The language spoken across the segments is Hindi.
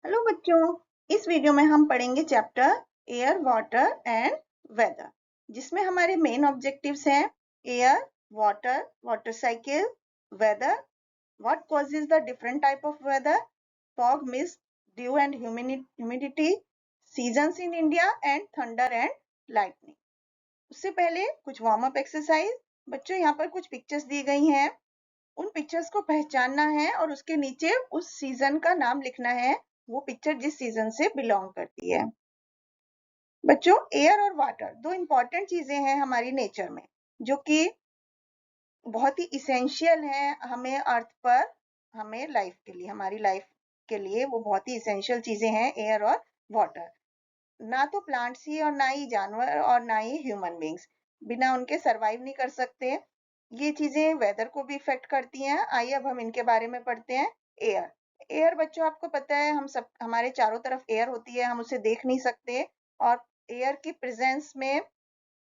हेलो बच्चों, इस वीडियो में हम पढ़ेंगे chapter air, water and weather, जिसमें हमारे मेन ऑब्जेक्टिव्स हैं air, water, water cycle, weather, what causes the different type of weather, fog, mist, dew and humidity, seasons in India and thunder and lightning. उससे पहले कुछ वार्म अप एक्सरसाइज। बच्चों, यहाँ पर कुछ पिक्चर्स दी गई हैं, उन पिक्चर्स को पहचानना है और उसके नीचे उस सीजन का नाम लिखना है, वो पिक्चर जिस सीजन से बिलोंग करती है। बच्चों, एयर और वाटर दो इंपॉर्टेंट चीजें हैं हमारी नेचर में, जो कि बहुत ही इसेंशियल है हमें अर्थ पर, हमें लाइफ के लिए, हमारी लाइफ के लिए वो बहुत ही इसेंशियल चीजें हैं एयर और वाटर। ना तो प्लांट्स ही और ना ही जानवर और ना ही ह्यूमन बींग्स, बिना उनके सरवाइव नहीं कर सकते। ये चीजें वेदर को भी इफेक्ट करती हैं। आइए अब हम इनके बारे में पढ़ते हैं। एयर। एयर बच्चों, आपको पता है हम सब, हमारे चारों तरफ एयर होती है, हम उसे देख नहीं सकते, और एयर की प्रेजेंस में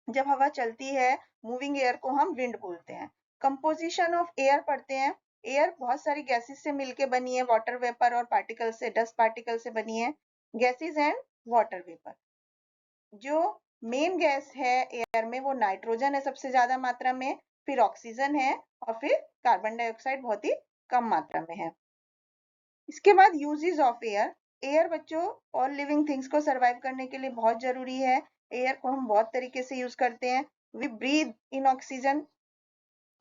जब हवा चलती है, मूविंग एयर को हम विंड बोलते हैं। कंपोजिशन ऑफ एयर पढ़ते हैं। एयर बहुत सारी गैसेस से मिलके बनी है, वाटर वेपर और पार्टिकल से, डस्ट पार्टिकल से बनी है। Gases and water vapour. जो मेन गैस है एयर में वो नाइट्रोजन है सबसे ज्यादा मात्रा में, फिर ऑक्सीजन है, और फिर कार्बन डाइऑक्साइड बहुत ही कम मात्रा में है। इसके बाद यूजेस ऑफ एयर। एयर बच्चों ऑल लिविंग थिंग्स को सरवाइव करने के लिए बहुत जरूरी है। एयर को हम बहुत तरीके से यूज करते हैं। We breathe in oxygen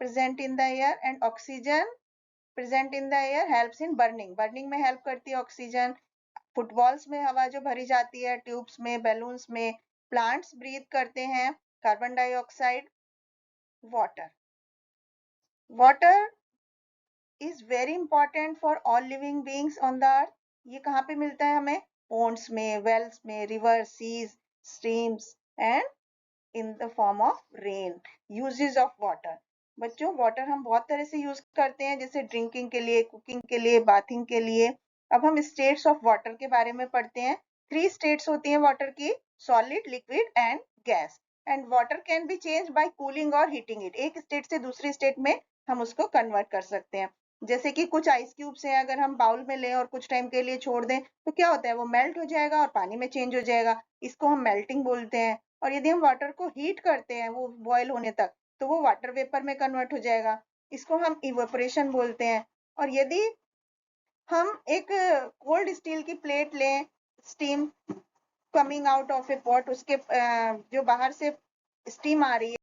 present in the air, and oxygen present in the air helps in burning. Burning में हेल्प करती है ऑक्सीजन। फुटबॉल्स में हवा जो भरी जाती है, ट्यूब्स में, बैलून्स में। प्लांट्स ब्रीथ करते हैं carbon dioxide, water. Water is very important for all living beings on the earth. ये कहाँ पे मिलता है हमें? पोन्ड्स में, वेल्स में, river, seas, streams, and in the form of rain. Uses of water. बच्चों, वाटर हम बहुत तरह से यूज करते हैं, जैसे ड्रिंकिंग के लिए, कुकिंग के लिए, बाथिंग के लिए। अब हम स्टेट्स ऑफ वाटर के बारे में पढ़ते हैं। 3 स्टेट्स होती हैं वाटर की: solid, liquid and gas. And water can be change bye cooling और हीटिंग इट। एक स्टेट से दूसरी स्टेट में हम उसको कन्वर्ट कर सकते हैं। जैसे कि कुछ आइस क्यूब्स हैं, अगर हम बाउल में लें और कुछ टाइम के लिए छोड़ दें, तो क्या होता है, वो मेल्ट हो जाएगा और पानी में चेंज हो जाएगा। इसको हम मेल्टिंग बोलते हैं। और यदि हम वाटर को हीट करते हैं वो बॉयल होने तक, तो वो वाटर वेपर में कन्वर्ट हो जाएगा। इसको हम इवेपोरेशन बोलते हैं। और यदि हम एक कोल्ड स्टील की प्लेट लें, steam coming out of a pot, उसके जो बाहर से स्टीम आ रही है,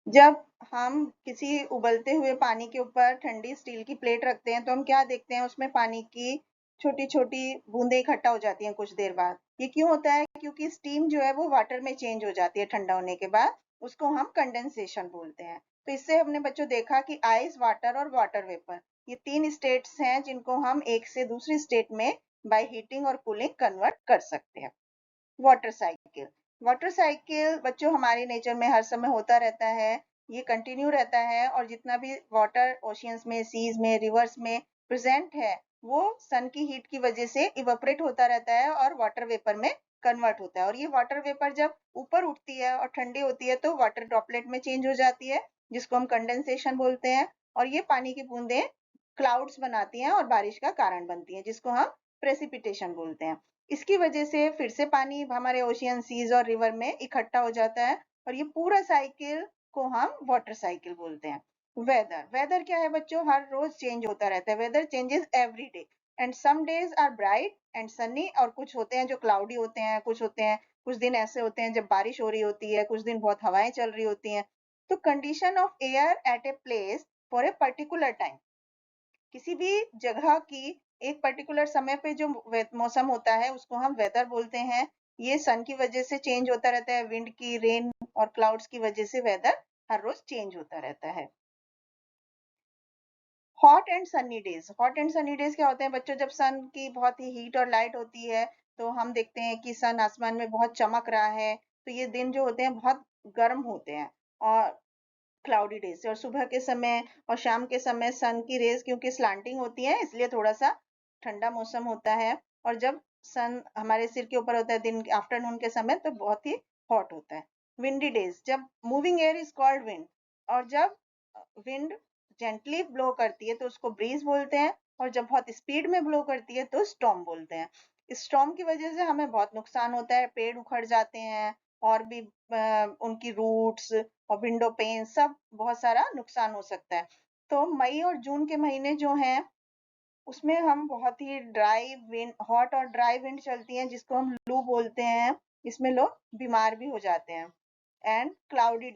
जब हम किसी उबलते हुए पानी के ऊपर ठंडी स्टील की प्लेट रखते हैं, तो हम क्या देखते हैं, उसमें पानी की छोटी छोटी बूंदें इकट्ठा हो जाती हैं कुछ देर बाद। ये क्यों होता है? क्योंकि स्टीम जो है वो वाटर में चेंज हो जाती है ठंडा होने के बाद। उसको हम कंडेंसेशन बोलते हैं। तो इससे हमने बच्चों देखा कि आइस, वाटर और वाटर वेपर, ये 3 स्टेट्स हैं जिनको हम एक से दूसरी स्टेट में बाय हीटिंग और कूलिंग कन्वर्ट कर सकते हैं। Water cycle. वाटर साइकिल बच्चों हमारे नेचर में हर समय होता रहता है, ये कंटिन्यू रहता है, और जितना भी वाटर ओशियंस में, सीज में, रिवर्स में प्रेजेंट है, वो सन की हीट की वजह से इवेपोरेट होता रहता है और वाटर वेपर में कन्वर्ट होता है। और ये वाटर वेपर जब ऊपर उठती है और ठंडी होती है, तो वाटर ड्रॉपलेट में चेंज हो जाती है, जिसको हम कंडेंसेशन बोलते हैं। और ये पानी की बूंदें क्लाउड्स बनाती हैं और बारिश का कारण बनती हैं, जिसको हम प्रेसिपिटेशन बोलते हैं। इसकी वजह से फिर से पानी हमारे ओशियन, सीज और रिवर में इकट्ठा हो जाता है, और ये पूरा साइकिल को हम वाटर साइकिल बोलते हैं। वेदर। वेदर क्या है बच्चों? हर रोज चेंज होता रहता है। Weather changes every day, and some days are bright and sunny, और कुछ होते हैं जो क्लाउडी होते हैं, कुछ होते हैं, कुछ दिन ऐसे होते हैं जब बारिश हो रही होती है, कुछ दिन बहुत हवाएं चल रही होती हैं। तो condition of air at a place for a particular time, किसी भी जगह की एक पर्टिकुलर समय पे जो मौसम होता है, उसको हम वेदर बोलते हैं। ये सन की वजह से चेंज होता रहता है, विंड की, रेन और क्लाउड्स की वजह से वेदर हर रोज चेंज होता रहता है। Hot and Sunny days. Hot and Sunny days क्या होते हैं बच्चों? जब सन की बहुत ही हीट और लाइट होती है, तो हम देखते हैं कि सन आसमान में बहुत चमक रहा है, तो ये दिन जो होते हैं बहुत गर्म होते हैं। और क्लाउडी डेज से, और सुबह के समय और शाम के समय सन की रेज क्योंकि स्लांटिंग होती है, इसलिए थोड़ा सा ठंडा मौसम होता है। और जब सन हमारे सिर के ऊपर होता है दिन आफ्टरनून के समय, तो बहुत ही हॉट होता है। विंडी डेज, जब moving air is called wind, और जब विंड जेंटली ब्लो करती है तो उसको ब्रीज बोलते हैं, और जब बहुत स्पीड में ब्लो करती है तो स्टॉर्म बोलते हैं। स्टॉर्म की वजह से हमें बहुत नुकसान होता है, पेड़ उखड़ जाते हैं और भी उनकी रूट्स और विंडो पेन सब बहुत सारा नुकसान हो सकता है। तो मई और जून के महीने जो हैं उसमें हम बहुत ही ड्राई विंड, हॉट और ड्राई विंड चलती है जिसको हम लू बोलते हैं। इसमें लोग बीमार भी हो जाते हैं। एंड क्लाउडी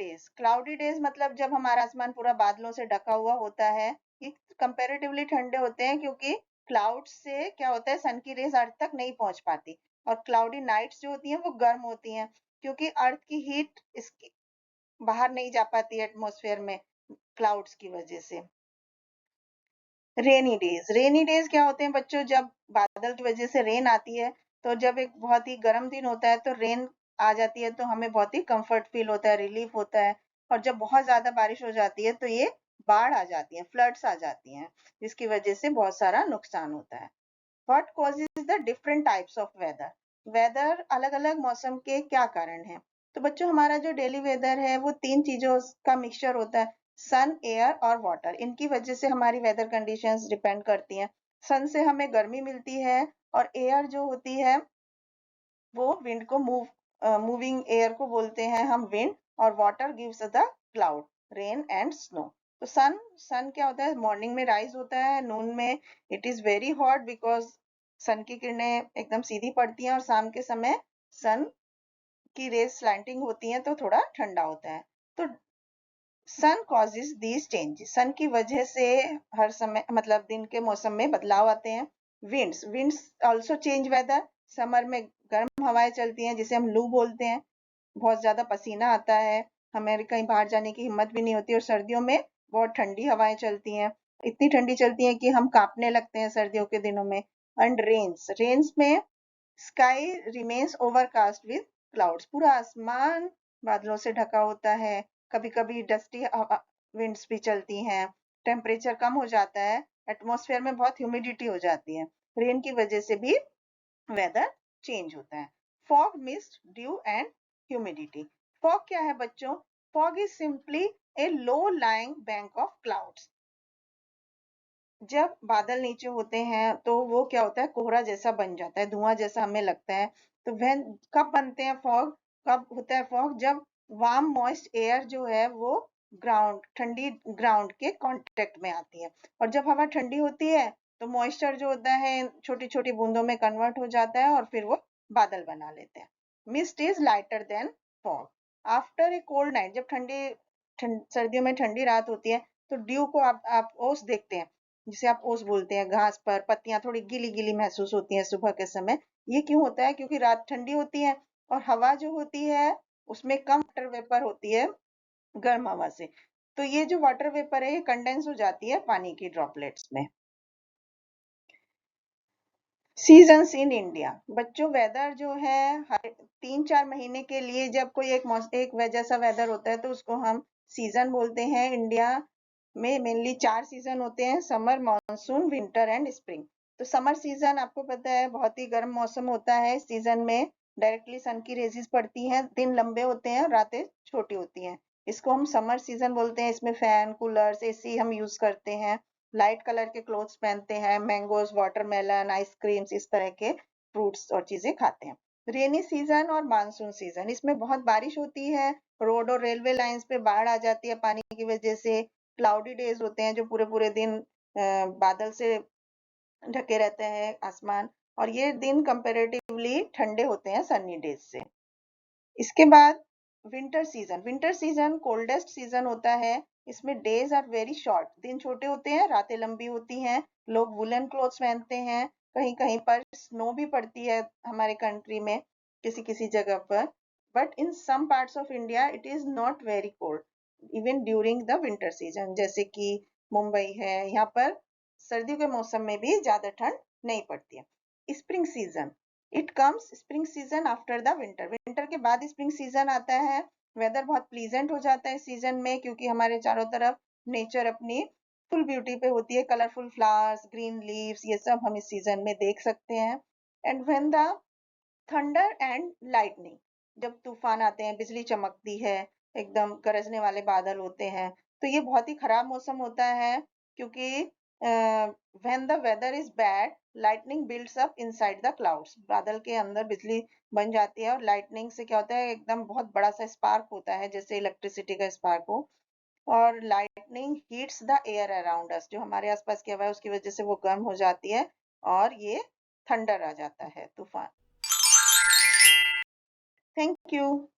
डेज मतलब जब हमारा आसमान पूरा बादलों से ढका हुआ होता है, ये कंपैरेटिवली ठंडे होते हैं क्योंकि क्लाउड से क्या होता है, सन की रेज अर्थ तक नहीं पहुंच पाती। और क्लाउडी नाइट्स जो होती हैं वो गर्म होती हैं क्योंकि अर्थ की हीट इसकी बाहर नहीं जा पाती एटमॉस्फेयर में क्लाउड्स की वजह से। रेनी डेज क्या होते हैं बच्चों, जब बादल की वजह से रेन आती है, तो जब एक बहुत ही गर्म दिन होता है तो रेन आ जाती है तो हमें बहुत ही कंफर्ट फील होता है, रिलीफ होता है। और जब बहुत ज्यादा बारिश हो जाती है तो ये बाढ़ आ जाती है, फ्लड्स आ जाती हैं, जिसकी वजह से बहुत सारा नुकसान होता है। What causes the different types of weather, weather अलग अलग मौसम के क्या कारण है। तो बच्चों हमारा जो डेली वेदर है वो तीन चीजों का मिक्सचर होता है, सन, एयर और वाटर। इनकी वजह से हमारी वेदर कंडीशंस डिपेंड करती हैं। सन से हमें गर्मी मिलती है और एयर जो होती है वो विंड को मूविंग एयर को बोलते हैं हम विंड। और water gives the cloud, rain and snow. तो सन क्या होता है, मॉर्निंग में राइज होता है, नून में it is very hot because sun की किरणें एकदम सीधी पड़ती हैं, और शाम के समय सन की रेज स्लैंटिंग होती हैं तो थोड़ा ठंडा होता है। तो सन कॉजेज दीज चेंजेस, सन की वजह से हर समय मतलब दिन के मौसम में बदलाव आते हैं। Winds also change weather, summer में गर्म हवाएं चलती हैं जिसे हम लू बोलते हैं, बहुत ज्यादा पसीना आता है, हमें कहीं बाहर जाने की हिम्मत भी नहीं होती। और सर्दियों में बहुत ठंडी हवाएं चलती हैं, इतनी ठंडी चलती हैं कि हम कांपने लगते हैं सर्दियों के दिनों में। एंड रेन्स में sky remains overcast with clouds, पूरा आसमान बादलों से ढका होता है, कभी कभी डस्टी विंड्स भी चलती हैं, टेम्परेचर कम हो जाता है, एटमॉस्फेयर में बहुत ह्यूमिडिटी हो जाती है। रेन की वजह से भी वेदर चेंज होता है। Fog, mist, dew and humidity. Fog क्या है बच्चों, fog is simply A low lying bank of clouds. जब बादल नीचे होते हैं तो वो क्या होता है, कोहरा जैसा बन जाता है, धुआं जैसा हमें लगता है। तो वह कब बनते हैं फॉग, कब होता है फॉग, जब वार्म मॉइस्ट एयर जो है वो ठंडी ग्राउंड के कांटेक्ट में आती है। और जब हवा ठंडी होती है तो मॉइस्चर जो होता है छोटी छोटी बूंदों में कन्वर्ट हो जाता है और फिर वो बादल बना लेते हैं। Mist is lighter than fog. After a cold night, जब सर्दियों में ठंडी रात होती है तो ड्यू को आप ओस देखते हैं, जिसे आप ओस बोलते हैं, घास पर पत्तियां थोड़ी गीली गीली महसूस होती हैं सुबह के समय। ये क्यों होता है, क्योंकि रात ठंडी होती है और हवा जो होती है उसमें कम वाटर वेपर होती है गर्म हवा से। तो ये जो वाटर वेपर है ये कंडेंस हो जाती है पानी की ड्रॉपलेट्स में। सीजन्स इन इंडिया, बच्चों वेदर जो है हर 3-4 महीने के लिए जब कोई एक जैसा वेदर होता है तो उसको हम सीजन बोलते हैं। इंडिया में मेनली 4 सीजन होते हैं, summer, monsoon, winter and spring. तो समर सीजन आपको पता है बहुत ही गर्म मौसम होता है। इस सीजन में डायरेक्टली सन की रेजिस पड़ती हैं, दिन लंबे होते हैं और रातें छोटी होती हैं, इसको हम समर सीजन बोलते हैं। इसमें फैन, कूलर्स, एसी हम यूज करते हैं, लाइट कलर के क्लोथ्स पहनते हैं, मैंगोज, वाटरमेलन, आइसक्रीम्स, इस तरह के फ्रूट्स और चीजें खाते हैं। रेनी सीजन और मानसून सीजन, इसमें बहुत बारिश होती है, रोड और रेलवे लाइंस पे बाढ़ आ जाती है पानी की वजह से। क्लाउडी डेज होते हैं जो पूरे पूरे दिन बादल से ढके रहते हैं आसमान, और ये दिन कंपैरेटिवली ठंडे होते हैं सनी डेज से। इसके बाद विंटर सीजन कोल्डेस्ट सीजन होता है। इसमें डेज आर वेरी शॉर्ट, दिन छोटे होते हैं, रातें लंबी होती हैं, लोग वुलन क्लोथ्स पहनते हैं, कहीं कहीं पर स्नो भी पड़ती है हमारे कंट्री में किसी किसी जगह पर। But in some parts of India it is not very cold even during the winter season, जैसे कि मुंबई है, यहाँ पर सर्दियों के मौसम में भी ज्यादा ठंड नहीं पड़ती है। Spring season, it comes spring season after the winter, winter के बाद स्प्रिंग सीजन आता है। वेदर बहुत प्लीजेंट हो जाता है इस सीजन में क्योंकि हमारे चारों तरफ नेचर अपनी फुल ब्यूटी पे होती है, कलरफुल फ्लावर्स, ग्रीन लीव्स, ये सब हम इस सीजन में देख सकते हैं। And when the thunder and lightning, जब तूफान आते हैं, बिजली चमकती है, एकदम गरजने वाले बादल होते हैं, तो ये बहुत ही खराब मौसम होता है क्योंकि when the weather is bad lightning builds up inside the clouds, बादल के अंदर बिजली बन जाती है और लाइटनिंग से क्या होता है, एकदम बहुत बड़ा सा स्पार्क होता है जैसे इलेक्ट्रिसिटी का स्पार्क हो। और lightning heats the air around us, जो हमारे आसपास की हवा है उसकी वजह से वो गर्म हो जाती है और ये थंडर आ जाता है, तूफान। Thank you.